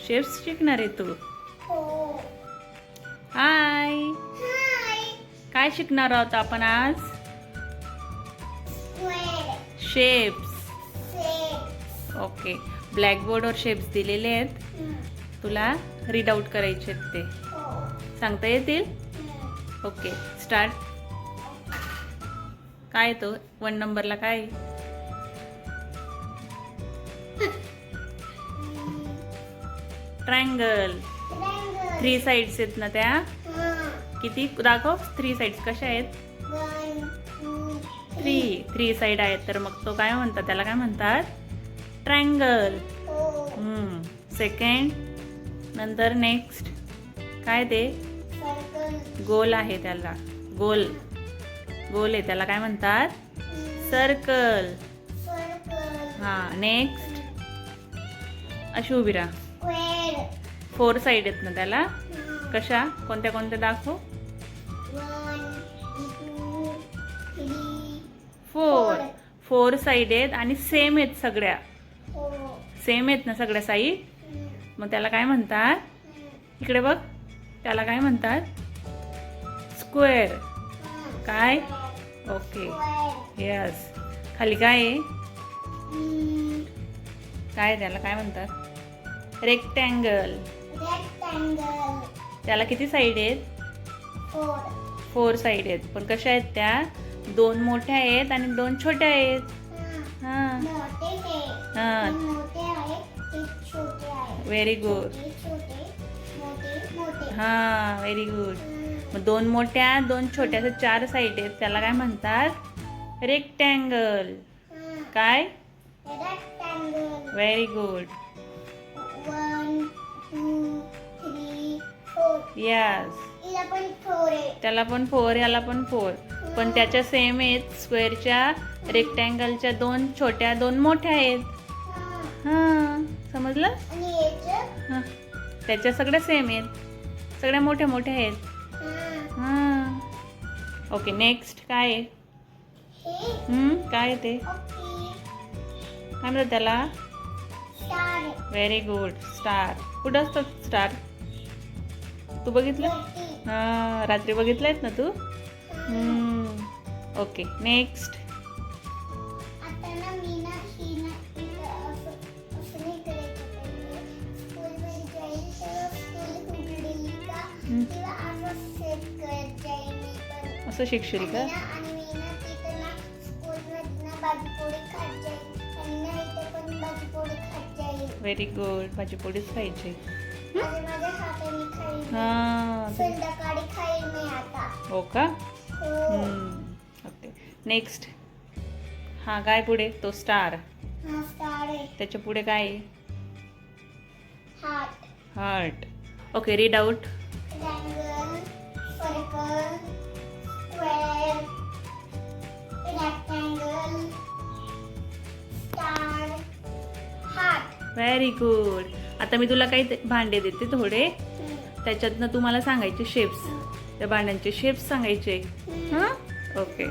Shapes शिकणार आहे तू. हाय, काय शिकणार आहोत आपण आज? शेप्स. ओके, ब्लॅकबोर्डवर शेप्स दिलेले आहेत, तुला रीड आउट करायचे आहेत ते. सांगता येतील? Okay, start. काय तो 1 नंबरला काय? ट्रायंगल. 3 साइड्स आहेत ना त्या? किती दाखव, 3 साइड्स कशा आहेत? 3 साइड आहेत, तर मग तो काय म्हणतात, त्याला काय म्हणतात? ट्रायंगल. सेकंड, नंतर नेक्स्ट काय ते? गोल आहे त्याला, गोल आहे त्याला काय म्हणतात? सर्कल. हां, नेक्स्ट अशी उभी राहा. 4 साइड आहेत ना त्याला? कशा, कोणत्या कोणत्या दाखव? 4 साइड आहेत आणि सेम आहेत सगळ्या. सेम आहेत ना सगळ्या साईड? मग त्याला काय म्हणतात? इकडे बघ, त्याला काय म्हणतात? स्क्वेअर. काय? Okay, yes. खाली काय आहे? काय त्याला काय म्हणतात? रेक्टँगल. त्याला किती साईड आहेत? 4 साईड आहेत, पण कशा आहेत त्या? 2 मोठ्या आहेत आणि 2 छोट्या आहेत. हां हां, व्हेरी गुड. हां, व्हेरी गुड. मग 2 मोठ्या 2 छोट्या अशा 4 साईड आहेत, त्याला काय म्हणतात? रेक्टँगल. काय? Very good. 1 2 3 4. यस. त्याला पण 4, याला पण 4, पण त्याच्या सेम आहेत. स्क्वेअरच्या, रेक्टँगलच्या 2 छोट्या 2 मोठ्या आहेत. हां, समजलं? हां, त्याच्या सगळ्या सेम आहेत, सगळ्या मोठ्या मोठ्या आहेत. हां, ओके. नेक्स्ट काय आहे? काय ते? काय म्हणतात त्याला? Very good. स्टार. कुठं असतात स्टार? तू बघितलं? हां, रात्री बघितलंयत ना तू? Okay, next. असं शिकशील का? Very good. भाजीपोळीच खायची. हां, हो का? Okay, next. हा, काय पुढे? तो स्टार. त्याच्या पुढे काय आहे? Heart. Okay, read out. Very good. आता मी तुला काही भांडे देते थोडे, त्याच्यातनं तुम्हाला सांगायचे शेप्स, त्या भांड्यांचे शेप्स सांगायचे. हां, ओके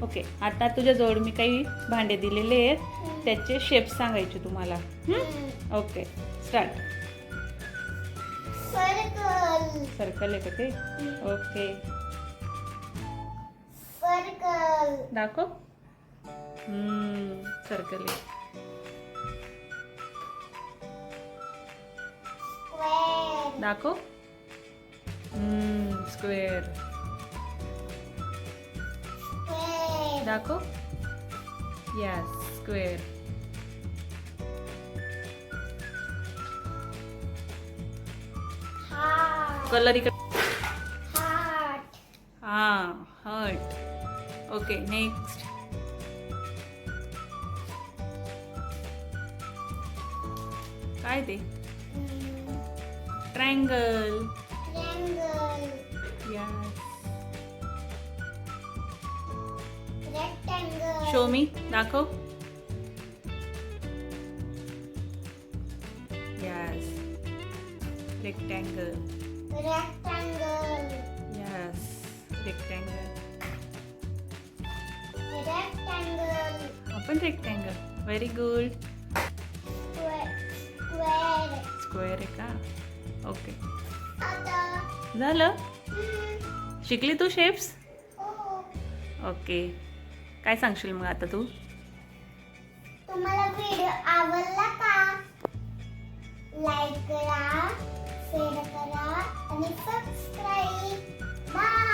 ओके. आता तुझ्याजवळ मी काही भांडे दिलेले आहेत, त्याचे शेप्स सांगायचे तुम्हाला. Okay, start. सर्कल आहे का ते? ओके, दाखव. सर्कल आहे. दाखव. स्क्वेअर. दाखव. Yes, square. कलर इकडे. हां, हार्ट. Okay, next. काय ते? ट्रायंगल. यस. Show me. दाखव. Yes, rectangle. Yes, rectangle. आपण rectangle. Very good. Square. Square आहे का? ओके, आता झालं. शिकली तू शेप्स? हो. ओके, काय सांगशील मग आता तू? तुम्हाला व्हिडिओ आवडला का? लाईक करा, शेअर करा आणि सबस्क्राईब. बाय.